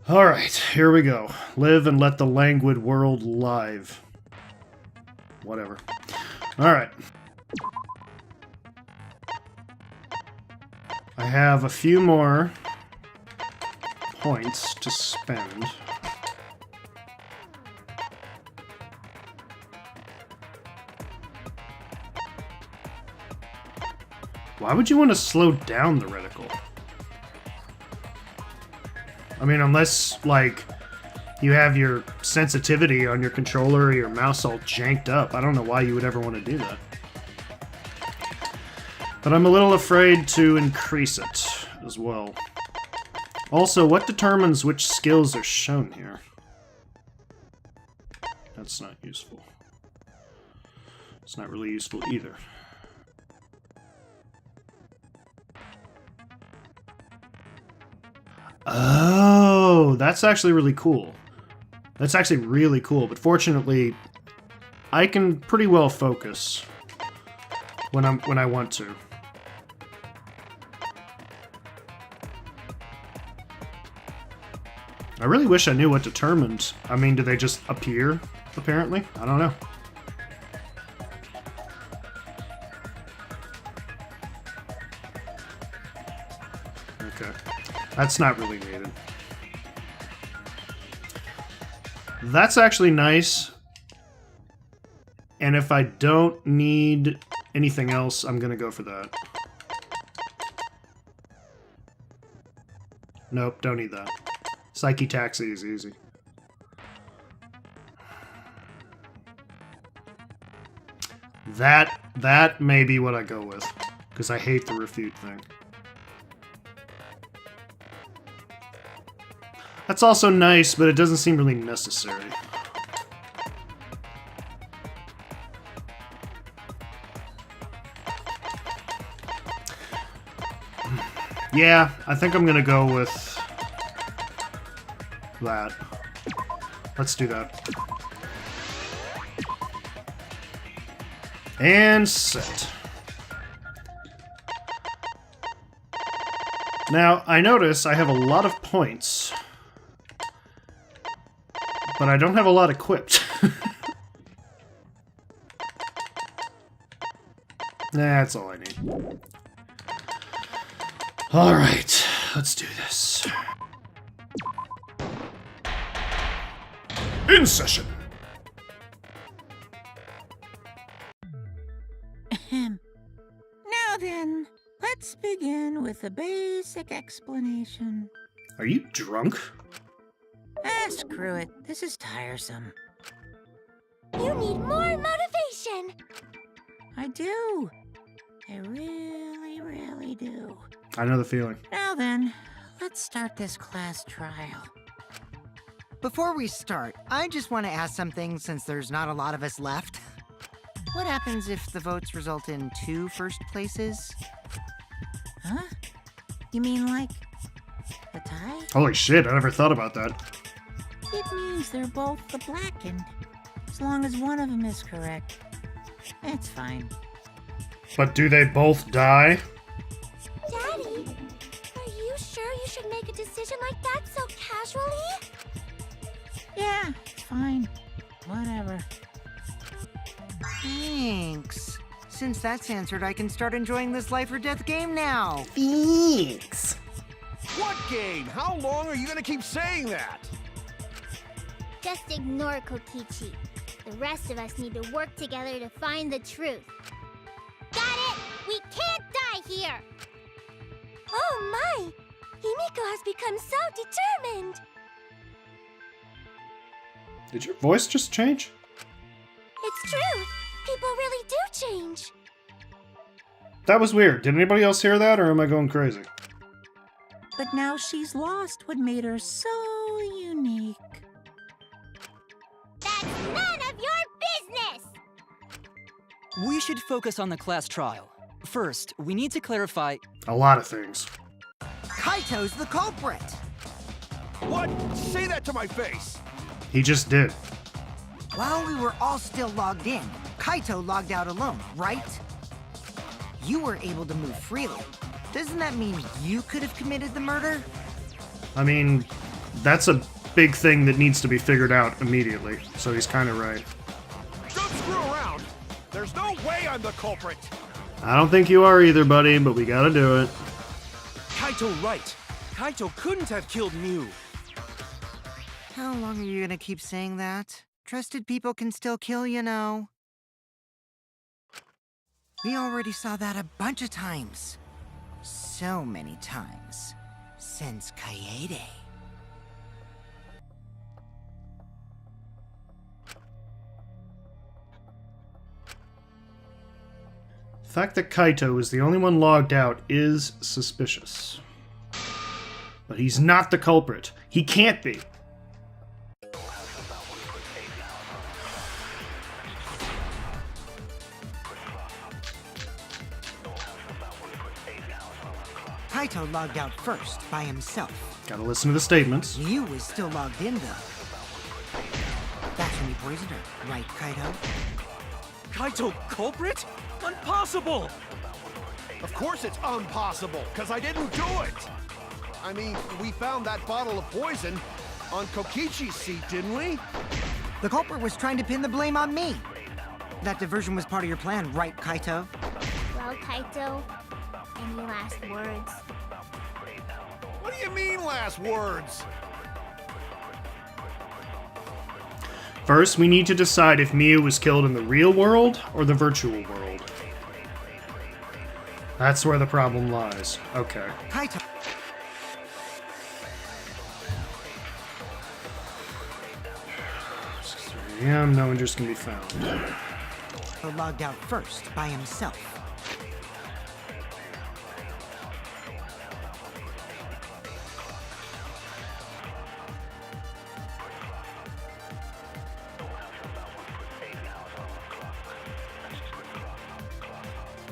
Alright, here we go. Live and let the languid world live. Whatever. Alright. I have a few more points to spend. Why would you want to slow down the reticle? I mean, unless, like, you have your sensitivity on your controller or your mouse all janked up. I don't know why you would ever want to do that. But I'm a little afraid to increase it as well. Also, what determines which skills are shown here? That's not useful. It's not really useful either. Oh, that's actually really cool. That's actually really cool, but fortunately, I can pretty well focus when I want to. I really wish I knew what determined. I mean, do they just appear, apparently? I don't know. Okay. That's not really needed. That's actually nice. And if I don't need anything else, I'm gonna go for that. Nope, don't need that. Psyche Taxi is easy. That may be what I go with, because I hate the refute thing. That's also nice, but it doesn't seem really necessary. Yeah, I think I'm gonna go with that. Let's do that. And set. Now, I notice I have a lot of points, but I don't have a lot equipped. That's all I need. Alright, let's do this. In session! Now then, let's begin with a basic explanation. Are you drunk? Ah, screw it. This is tiresome. You need more motivation! I do. I really, really do. I know the feeling. Now then, let's start this class trial. Before we start, I just want to ask something since there's not a lot of us left. What happens if the votes result in 2 first places? Huh? You mean like a tie? Holy shit, I never thought about that. It means they're both the blackened. As long as one of them is correct. It's fine. But do they both die? Daddy, are you sure you should make a decision like that so casually? Yeah, it's fine. Whatever. Thanks. Since that's answered, I can start enjoying this life or death game now. Thanks. What game? How long are you gonna keep saying that? Just ignore Kokichi. The rest of us need to work together to find the truth. Got it! We can't die here! Oh my! Himiko has become so determined! Did your voice just change? It's true! People really do change! That was weird. Did anybody else hear that, or am I going crazy? But now she's lost what made her so unique. That's none of your business! We should focus on the class trial. First, we need to clarify... A lot of things. Kaito's the culprit! What? Say that to my face! He just did. While we were all still logged in, Kaito logged out alone, right? You were able to move freely. Doesn't that mean you could have committed the murder? I mean, That's a big thing that needs to be figured out immediately, so he's kind of right. Don't screw around. There's no way I'm the culprit. I don't think you are either, buddy, but we gotta do it. Kaito right. Kaito couldn't have killed Mew. How long are you gonna keep saying that? Trusted people can still kill, you know. We already saw that a bunch of times. So many times. Since Kaede. The fact that Kaito is the only one logged out is suspicious. But he's not the culprit. He can't be. Kaito logged out first, by himself. Gotta listen to the statements. Mew was still logged in, though. That's when he poisoned her, right, Kaito? Kaito culprit? Impossible! Of course it's impossible, because I didn't do it! I mean, we found that bottle of poison on Kokichi's seat, didn't we? The culprit was trying to pin the blame on me. That diversion was part of your plan, right, Kaito? Well, Kaito, any last words? What do you mean, last words? First, we need to decide if Mew was killed in the real world or the virtual world. That's where the problem lies. Okay. Kaito. 6:30 a.m. No injuries can be found. Logged out first, by himself.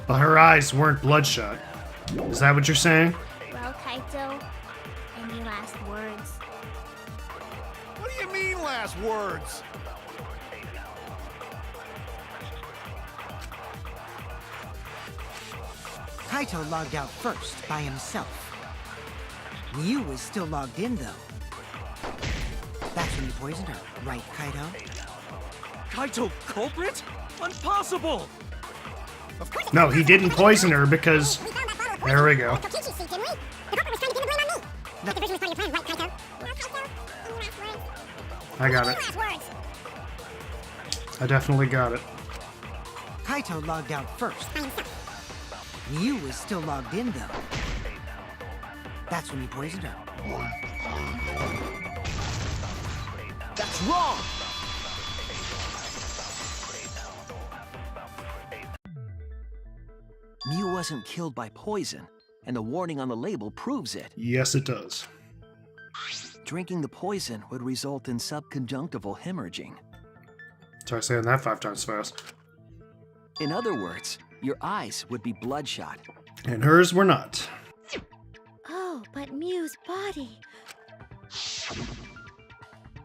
But her eyes weren't bloodshot. Is that what you're saying? Well, Kaito, any last words? What do you mean, last words? Kaito logged out first, by himself. Mew was still logged in, though. That's when he poisoned her, right, Kaito? Kaito culprit? Impossible! No, he didn't poison her because... There we go. I got it. I definitely got it. Kaito logged out first. Mew was still logged in, though. That's when he poisoned her. That's wrong! Mew wasn't killed by poison, and the warning on the label proves it. Yes, it does. Drinking the poison would result in subconjunctival hemorrhaging. Try saying that 5 times fast. In other words, your eyes would be bloodshot. And hers were not. Oh, but Mew's body.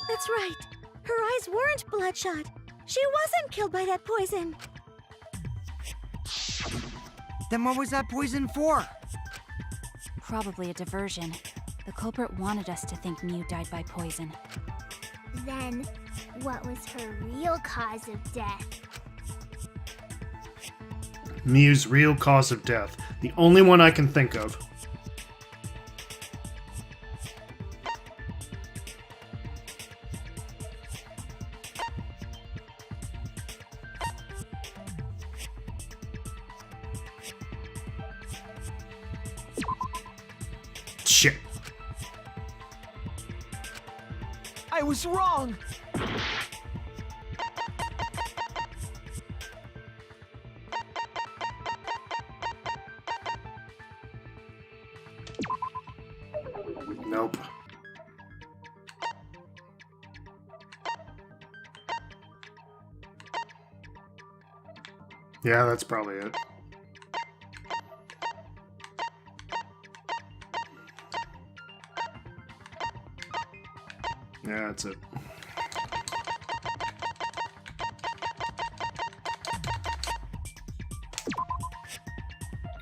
That's right. Her eyes weren't bloodshot. She wasn't killed by that poison. Then what was that poison for? Probably a diversion. The culprit wanted us to think Mew died by poison. Then, what was her real cause of death? Mew's real cause of death. The only one I can think of. Shit. I was wrong! Nope. Yeah, that's probably it. Yeah, that's it.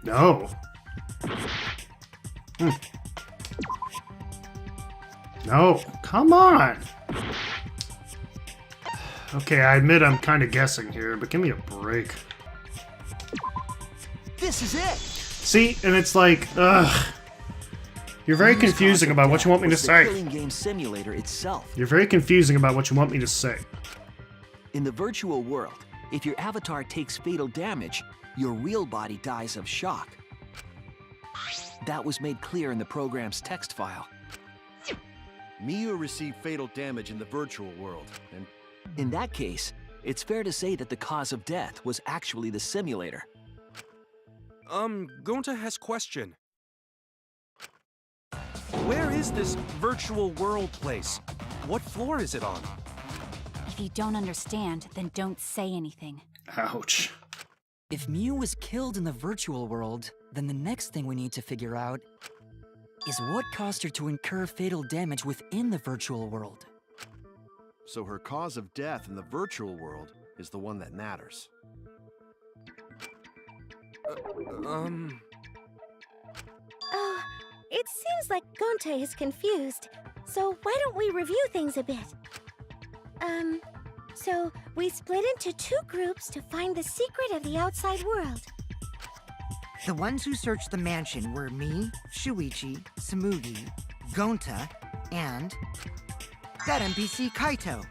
No. No, come on! Okay, I admit I'm kind of guessing here, but give me a break. This is it! See, and it's like, ugh. You're very Mew's confusing cause of about what you want death me to was the say. killing game simulator itself. You're very confusing about what you want me to say. In the virtual world, if your avatar takes fatal damage, your real body dies of shock. That was made clear in the program's text file. Miu received fatal damage in the virtual world, and In that case, it's fair to say that the cause of death was actually the simulator. Gonta has question. Where is this virtual world place? What floor is it on? If you don't understand, then don't say anything. Ouch. If Mew was killed in the virtual world, then the next thing we need to figure out is what caused her to incur fatal damage within the virtual world. so her cause of death in the virtual world is the one that matters. Oh, it seems like Gonte is confused. So why don't we review things a bit? So we split into two groups to find the secret of the outside world. The ones who searched the mansion were me, Shuichi, Samugi, Gonta, and that NPC Kaito.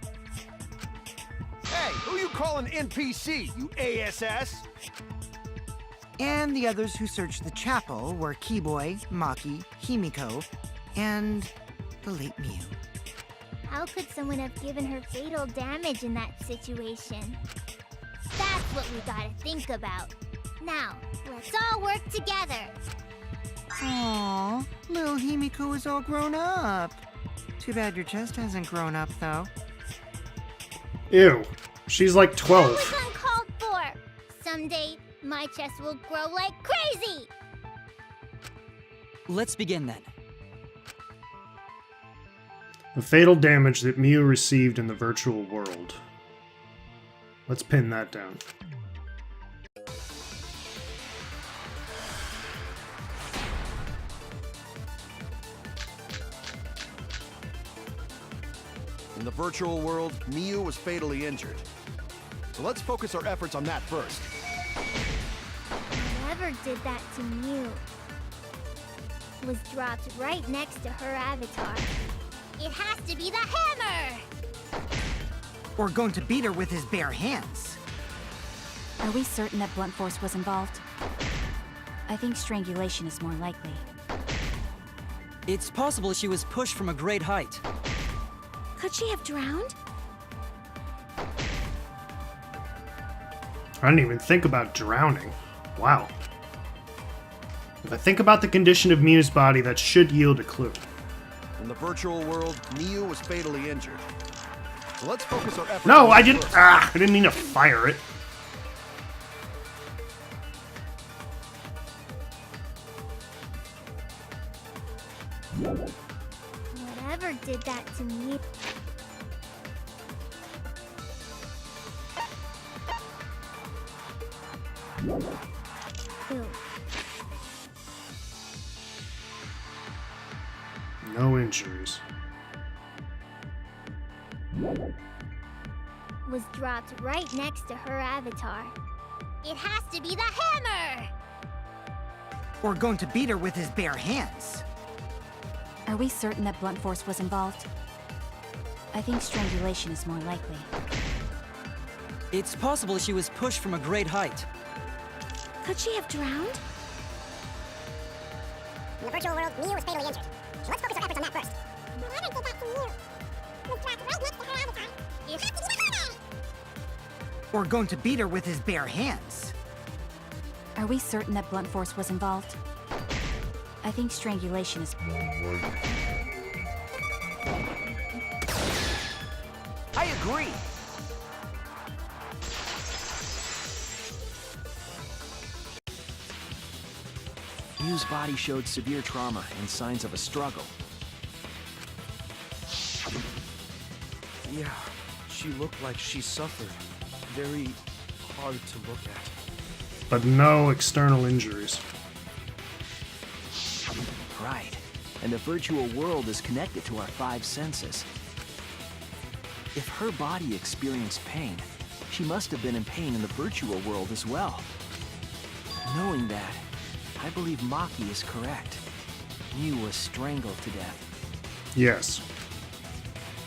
Hey, who you calling NPC, you ASS? And the others who searched the chapel were Keyboy, Maki, Himiko, and the late Mew. How could someone have given her fatal damage in that situation? That's what we gotta think about. Now, let's all work together. Aww, little Himiko is all grown up. Too bad your chest hasn't grown up, though. Ew. She's like That 12. was uncalled for. Someday, my chest will grow like crazy. Let's begin then. The fatal damage that Mew received in the virtual world. Let's pin that down. In the virtual world, Miu was fatally injured. So let's focus our efforts on that first. Whoever did that to Mew was dropped right next to her avatar. It has to be the hammer! Or going to beat her with his bare hands. Are we certain that blunt force was involved? I think strangulation is more likely. It's possible she was pushed from a great height. Could she have drowned? I didn't even think about drowning. Wow. If I think about the condition of Mew's body, that should yield a clue. In the virtual world, Miu was fatally injured. So let's focus our efforts No, on I that didn't. first. I didn't mean to fire it. Whatever did that to me. Ew. No injuries. Was dropped right next to her avatar. It has to be the hammer! Or going to beat her with his bare hands. Are we certain that blunt force was involved? I think strangulation is more likely. It's possible she was pushed from a great height. Could she have drowned? In the virtual world, Miu was fatally injured. So let's focus our efforts on that first. Whoever did that to Miu was dropped right next to her avatar. It has to be the hammer! Or going to beat her with his bare hands. Are we certain that blunt force was involved? I think strangulation is... I agree. Mew's body showed severe trauma and signs of a struggle. Yeah, she looked like she suffered. Very hard to look at. But no external injuries. Right. and the virtual world is connected to our 5 senses. If her body experienced pain, she must have been in pain in the virtual world as well. Knowing that, I believe Maki is correct. Mew was strangled to death. Yes.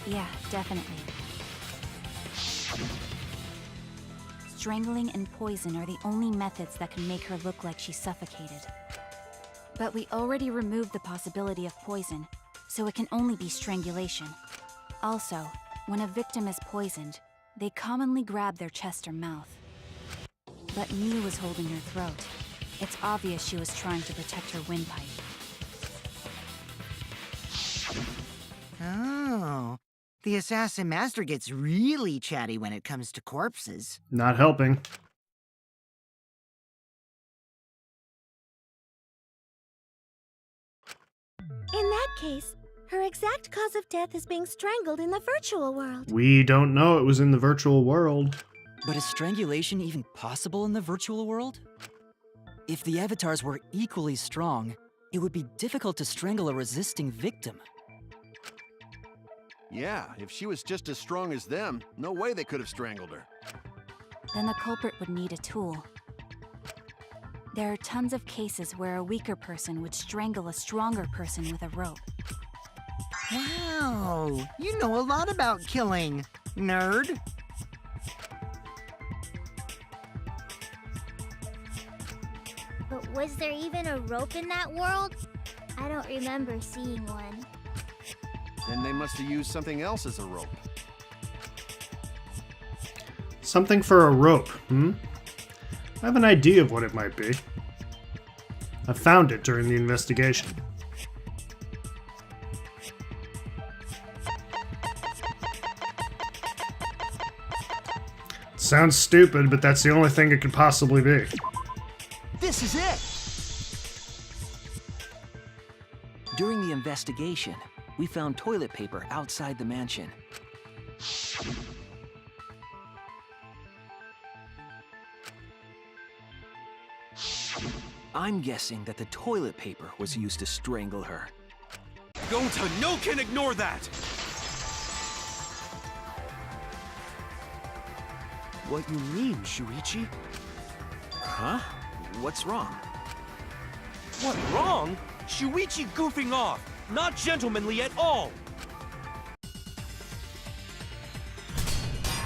Yeah, definitely. Strangling and poison are the only methods that can make her look like she's suffocated. But we already removed the possibility of poison, so it can only be strangulation. Also, when a victim is poisoned, they commonly grab their chest or mouth. But Mew was holding her throat. It's obvious she was trying to protect her windpipe. Oh. The Assassin Master gets really chatty when it comes to corpses. Not helping. In that case, her exact cause of death is being strangled in the virtual world. We don't know it was in the virtual world. But is strangulation even possible in the virtual world? If the avatars were equally strong, it would be difficult to strangle a resisting victim. Yeah, if she was just as strong as them, no way they could have strangled her. Then the culprit would need a tool. There are tons of cases where a weaker person would strangle a stronger person with a rope. Wow, you know a lot about killing, nerd. But was there even a rope in that world? I don't remember seeing one. Then they must have used something else as a rope. Something for a rope, I have an idea of what it might be. I found it during the investigation. Sounds stupid, but that's the only thing it could possibly be. This is it! During the investigation, we found toilet paper outside the mansion. I'm guessing that the toilet paper was used to strangle her. Gonta, no can ignore that! What you mean, Shuichi? Huh? What's wrong? What, wrong? Shuichi goofing off! Not gentlemanly at all!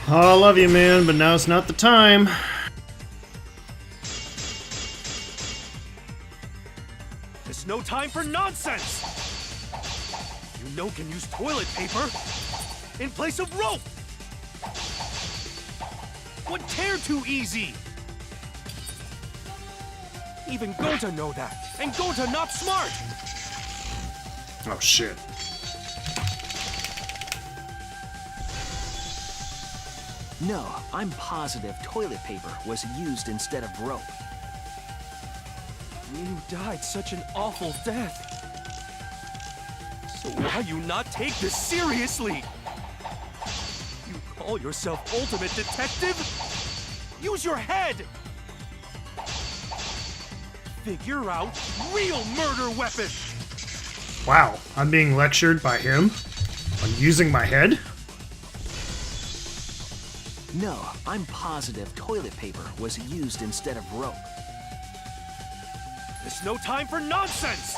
Oh, I love you, man, but now's not the time. There's no time for nonsense! You know can use toilet paper in place of rope! Would tear too easy! Even Gonta know that, and Gonta not smart! Oh, shit. No, I'm positive toilet paper was used instead of rope. You died such an awful death. So why you not take this seriously? You call yourself ultimate detective? Use your head! Figure out real murder weapon! Wow, I'm being lectured by him on using my head? No, I'm positive toilet paper was used instead of rope. There's no time for nonsense!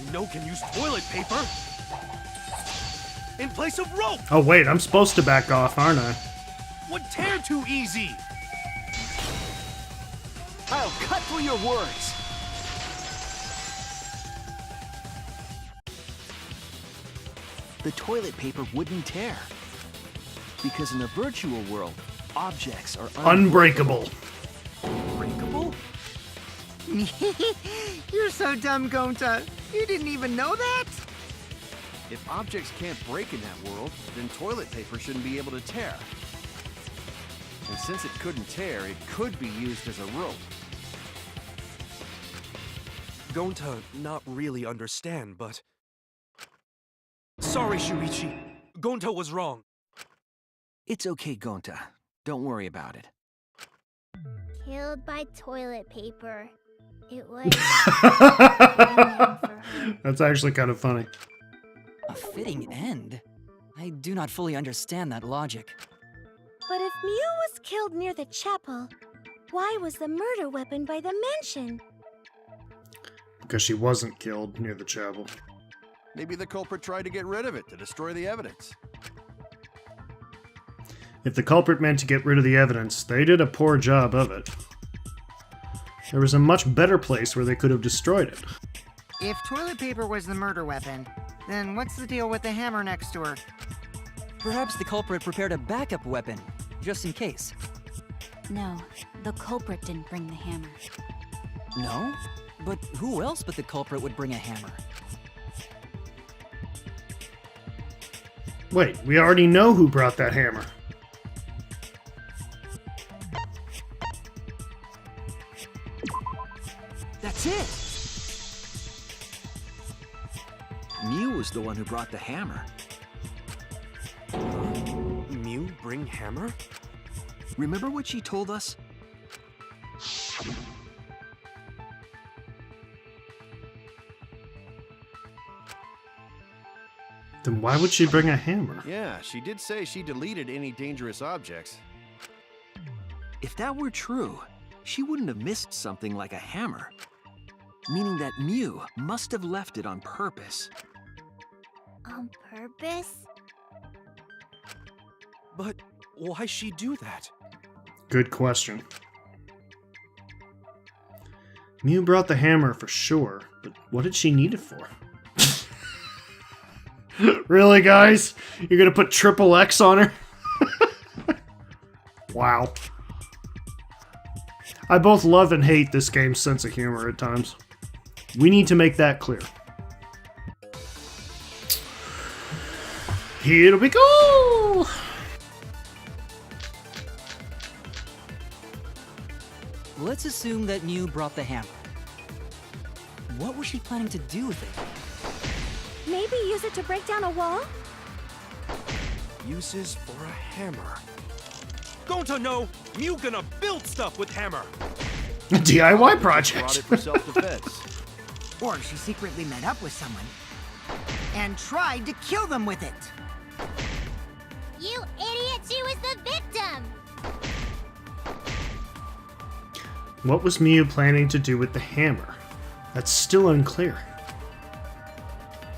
You know can use toilet paper in place of rope! Oh wait, I'm supposed to back off, aren't I? Would tear too easy! I'll cut through your words! The toilet paper wouldn't tear. Because in the virtual world, objects are Unbreakable. Unbreakable? You're so dumb, Gonta. You didn't even know that? If objects can't break in that world, then toilet paper shouldn't be able to tear. And since it couldn't tear, it could be used as a rope. Gonta not really understand, but... Sorry, Shuichi. Gonta was wrong. It's okay, Gonta. Don't worry about it. Killed by toilet paper. It was for her. That's actually kind of funny. A fitting end? I do not fully understand that logic. But if Mew was killed near the chapel, why was the murder weapon by the mansion? Because she wasn't killed near the chapel. Maybe the culprit tried to get rid of it to destroy the evidence. If the culprit meant to get rid of the evidence, they did a poor job of it. There was a much better place where they could have destroyed it. If toilet paper was the murder weapon, then what's the deal with the hammer next to her? Perhaps the culprit prepared a backup weapon, just in case. No, the culprit didn't bring the hammer. No? But who else but the culprit would bring a hammer? Wait, we already know who brought that hammer. That's it! Mew was the one who brought the hammer. Mew bring hammer? Remember what she told us? Then why would she bring a hammer? Yeah, she did say she deleted any dangerous objects. If that were true, she wouldn't have missed something like a hammer. Meaning that Mew must have left it on purpose. On purpose? But why she do that? Good question. Mew brought the hammer for sure, but what did she need it for? Really, guys? You're gonna put triple X on her? Wow. I both love and hate this game's sense of humor at times. We need to make that clear. Here we go! Let's assume that Mew brought the hammer. What was she planning to do with it? Maybe use it to break down a wall? Uses for a hammer. Gonta no! Mew gonna build stuff with hammer! A DIY Brought project. it for self-defense. Or she secretly met up with someone and tried to kill them with it. You idiot, she was the victim! What was Mew planning to do with the hammer? That's still unclear.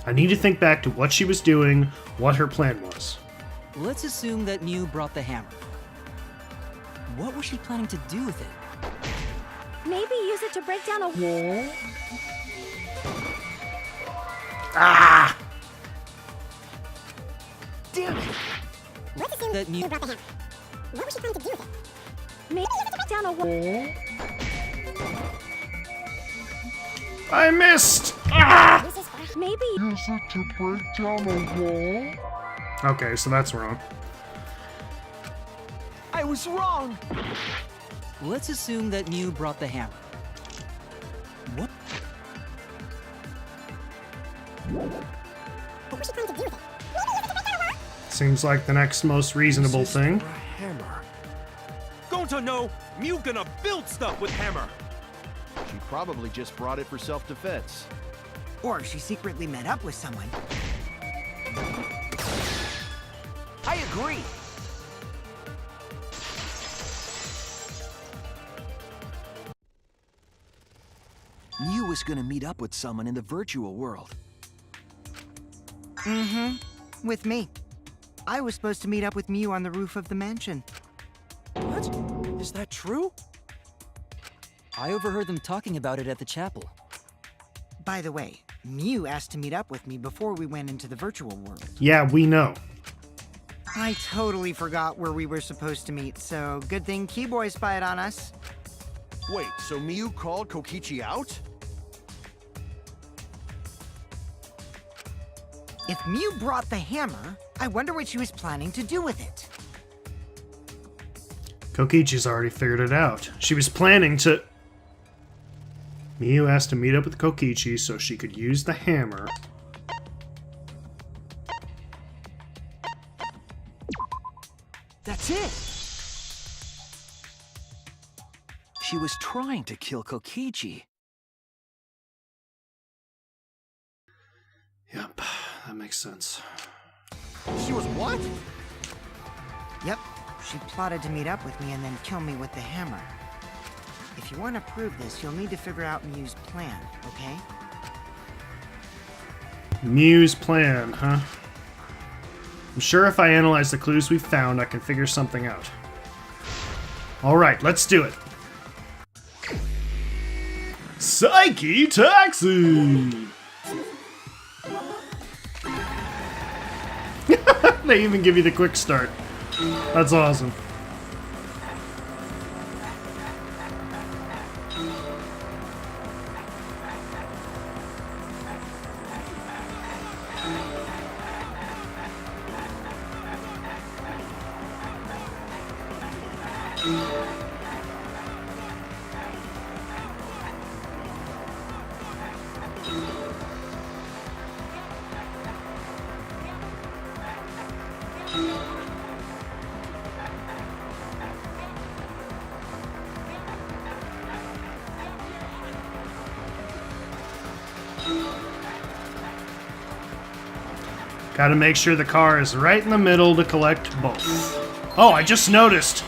I need to think back to what she was doing, what her plan was. Let's assume that Mew brought the hammer. What was she planning to do with it? Maybe use it to break down a wall? Ah! Damn it! That Mew What was she trying to do with it? Maybe use it to break down a wall? I missed! Ah! Maybe Use it to break down a wall? Okay, so that's wrong. I was wrong! Let's assume that Mew brought the hammer. What? what was she trying to do with it? Maybe use it to break down a wall? Seems like the next most reasonable Uses thing. for a hammer. Gonta no! Mew gonna build stuff with hammer! She probably just brought it for self-defense. Or she secretly met up with someone. I agree! Mew was gonna meet up with someone in the virtual world. Mm-hmm. With me. I was supposed to meet up with Mew on the roof of the mansion. What? Is that true? I overheard them talking about it at the chapel. By the way, Mew asked to meet up with me before we went into the virtual world. Yeah, we know. I totally forgot where we were supposed to meet, so good thing Keyboy spied on us. Wait, so Mew called Kokichi out? If Mew brought the hammer, I wonder what she was planning to do with it. Kokichi's already figured it out. She was planning to... Mew asked to meet up with Kokichi so she could use the hammer. That's it! She was trying to kill Kokichi. makes sense. She was what? Yep, she plotted to meet up with me and then kill me with the hammer. If you want to prove this, you'll need to figure out Mew's plan, okay? Mew's plan, huh? I'm sure if I analyze the clues we've found, I can figure something out. Alright, let's do it. Psyche Taxi! They even give you the quick start. That's awesome. Gotta make sure the car is right in the middle to collect both. Oh, I just noticed!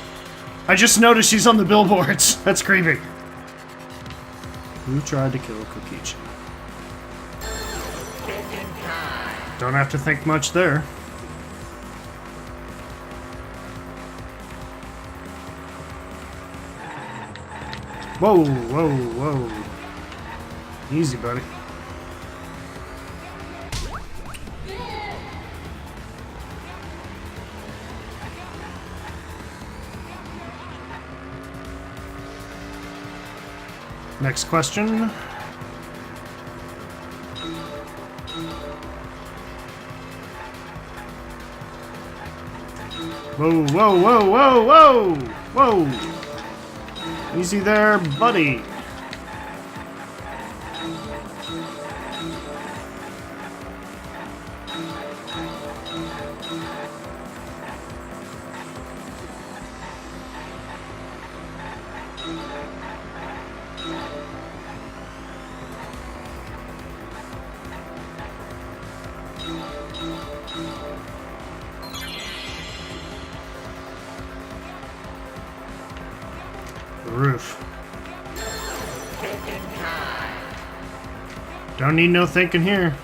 I just noticed she's on the billboards! That's creepy. Who tried to kill Kokichi? Don't have to think much there. Whoa, whoa, whoa. Easy, buddy. Next question. Whoa, whoa, whoa, whoa, whoa! Whoa! Easy there, buddy. The roof. Don't need no thinking here.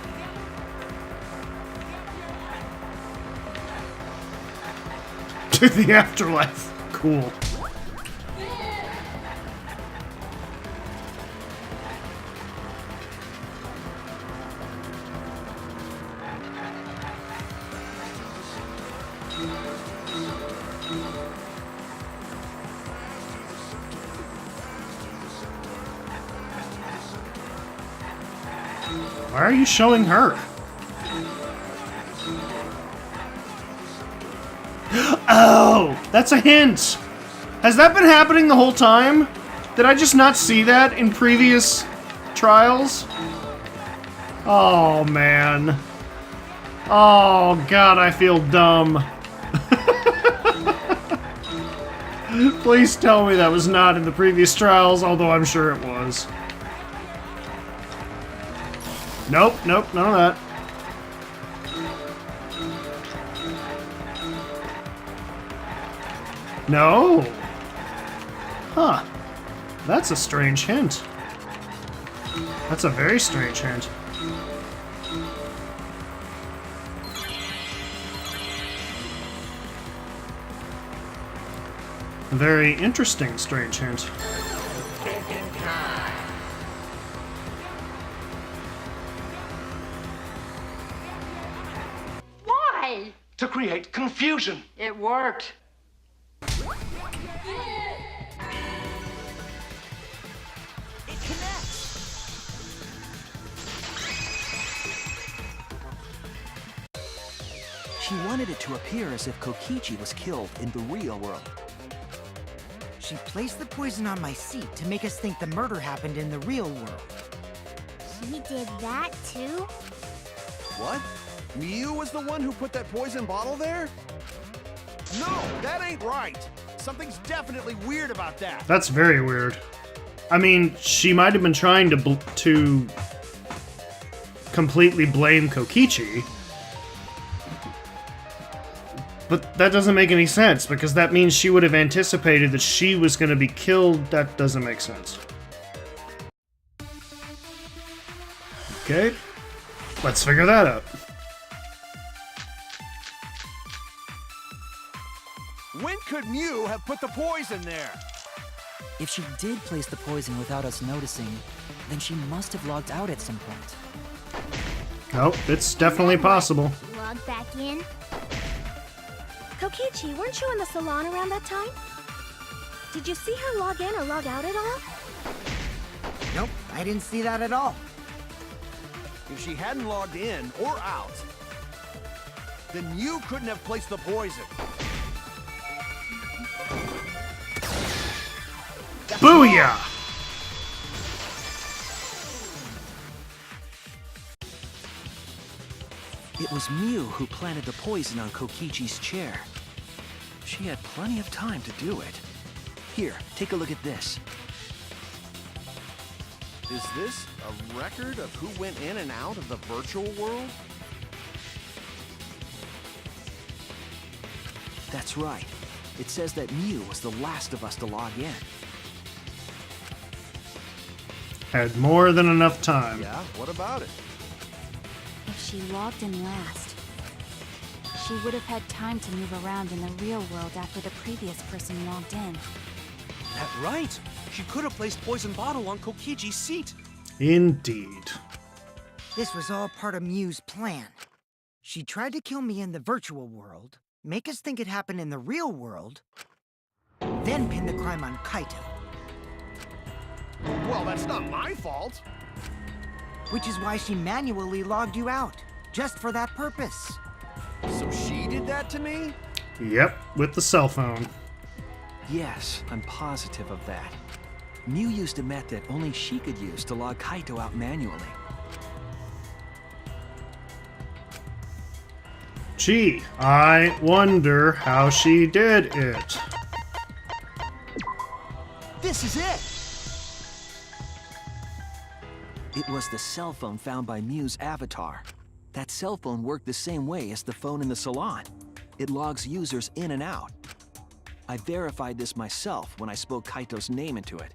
To the afterlife. Cool. Why are you showing her? Oh, that's a hint. Has that been happening the whole time? Did I just not see that in previous trials? Oh, man. Oh, God, I feel dumb. Please tell me that was not in the previous trials, although I'm sure it was. Nope, nope, none of that. No. Huh. That's a strange hint. That's a very strange hint. A very interesting strange hint. To create confusion. It worked. It connects. She wanted it to appear as if Kokichi was killed in the real world. She placed the poison on my seat to make us think the murder happened in the real world. She did that too? What? Mew was the one who put that poison bottle there? No, that ain't right. Something's definitely weird about that. That's very weird. I mean, she might have been trying to completely blame Kokichi, But that doesn't make any sense, because that means she would have anticipated that she was going to be killed. That doesn't make sense. Okay, let's figure that out. When could Mew have put the poison there? If she did place the poison without us noticing, then she must have logged out at some point. Oh, it's definitely possible. Log back in. Kokichi, weren't you in the salon around that time? Did you see her log in or log out at all? Nope, I didn't see that at all. If she hadn't logged in or out, then Mew couldn't have placed the poison. That's Booyah! wrong. It was Mew who planted the poison on Kokichi's chair. She had plenty of time to do it. Here, take a look at this. Is this a record of who went in and out of the virtual world? That's right. It says that Mew was the last of us to log in. Had more than enough time. Yeah, what about it? If she logged in last, she would have had time to move around in the real world after the previous person logged in. That right. She could have placed poison bottle on Kokichi's seat. Indeed. This was all part of Mew's plan. She tried to kill me in the virtual world, make us think it happened in the real world, then pin the crime on Kaito. Well, that's not my fault. Which is why she manually logged you out, just for that purpose. So she did that to me? Yep, with the cell phone. Yes, I'm positive of that. Mew used a method only she could use to log Kaito out manually. Gee, I wonder how she did it. This is it! It was the cell phone found by Mew's avatar. That cell phone worked the same way as the phone in the salon. It logs users in and out. I verified this myself when I spoke Kaito's name into it.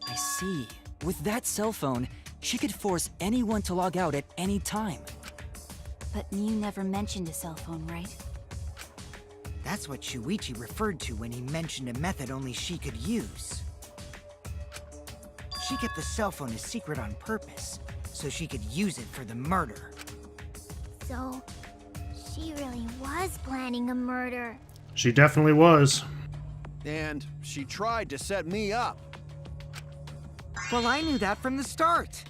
I see. With that cell phone, she could force anyone to log out at any time. But Mew never mentioned a cell phone, right? That's what Shuichi referred to when he mentioned a method only she could use. She kept the cell phone a secret on purpose, so she could use it for the murder. So, she really was planning a murder. She definitely was. And she tried to set me up. Well, I knew that from the start.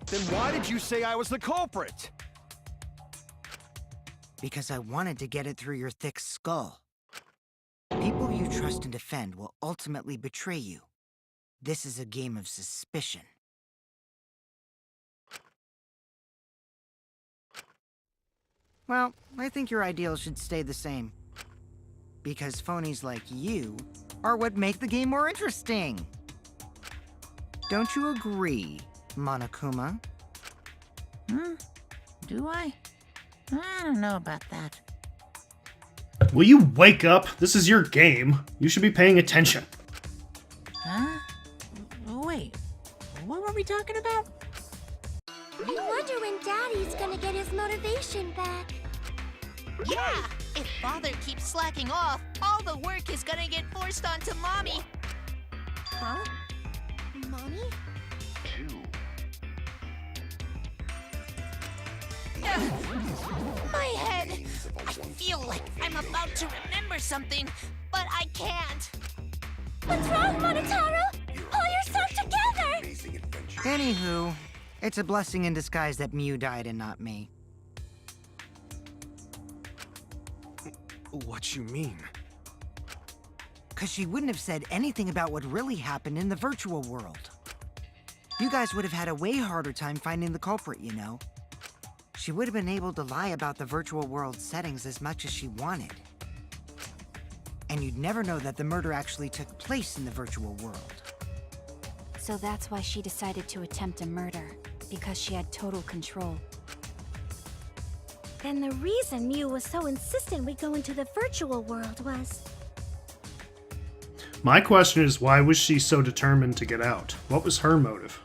Then why did you say I was the culprit? Because I wanted to get it through your thick skull. People you trust and defend will ultimately betray you. This is a game of suspicion. Well, I think your ideals should stay the same. Because phonies like you are what make the game more interesting. Don't you agree, Monokuma? Do I? I don't know about that. Will you wake up? This is your game. You should be paying attention. Huh? Wait, what were we talking about? I wonder when Daddy's gonna get his motivation back. Yeah! If Father keeps slacking off, all the work is gonna get forced onto Mommy. Huh? Mommy? My head! I feel like I'm about to remember something, but I can't. What's wrong, Monotaro? Pull yourself together! Anywho, it's a blessing in disguise that Mew died and not me. What you mean? Because she wouldn't have said anything about what really happened in the virtual world. You guys would have had a way harder time finding the culprit, you know. She would have been able to lie about the virtual world settings as much as she wanted. And you'd never know that the murder actually took place in the virtual world. So that's why she decided to attempt a murder, because she had total control. Then the reason Mew was so insistent we go into the virtual world was... My question is, why was she so determined to get out? What was her motive?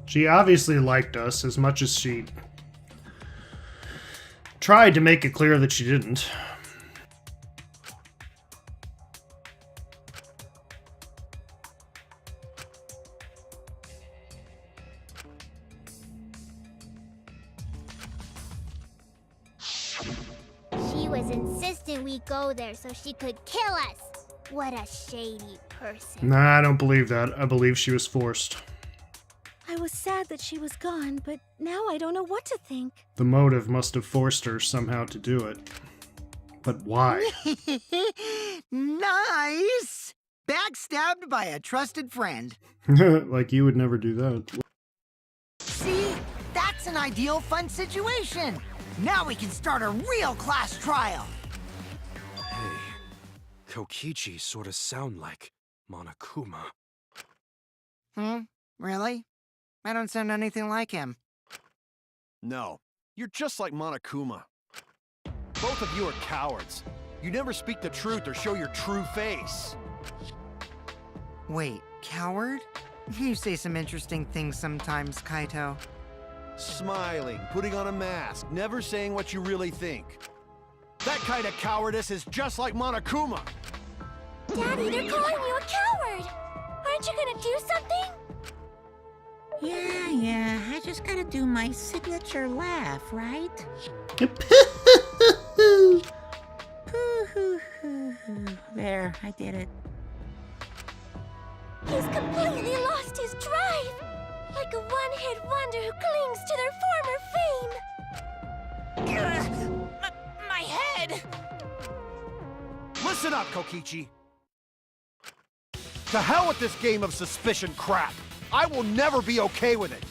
She obviously liked us as much as she tried to make it clear that she didn't. She was insistent we go there so she could kill us. What a shady person. Nah, I don't believe that. I believe she was forced. I was sad that she was gone, but now I don't know what to think. The motive must have forced her somehow to do it. But why? Nice! Backstabbed by a trusted friend. Like you would never do that. See? That's an ideal fun situation! Now we can start a real class trial! Hey, Kokichi sorta sound like Monokuma. Really? I don't sound anything like him. No, you're just like Monokuma. Both of you are cowards. You never speak the truth or show your true face. Wait, coward? You say some interesting things sometimes, Kaito. Smiling, putting on a mask, never saying what you really think. That kind of cowardice is just like Monokuma. Daddy, they're calling you a coward! Aren't you gonna do something? Yeah, I just gotta do my signature laugh, right? There, I did it. He's completely lost his drive! Like a one-hit wonder who clings to their former fame! My head! Listen up, Kokichi. To hell with this game of suspicion crap. I will never be okay with it.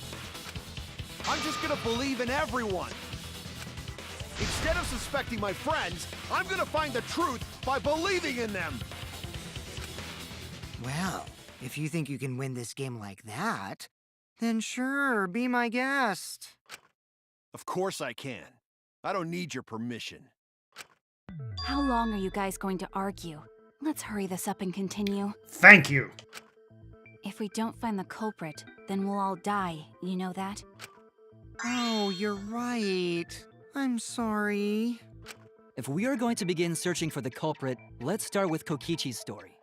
I'm just gonna believe in everyone. Instead of suspecting my friends, I'm gonna find the truth by believing in them. Well, if you think you can win this game like that, then sure, be my guest. Of course I can. I don't need your permission. How long are you guys going to argue? Let's hurry this up and continue. Thank you. If we don't find the culprit, then we'll all die, you know that? Oh, you're right. I'm sorry. If we are going to begin searching for the culprit, let's start with Kokichi's story.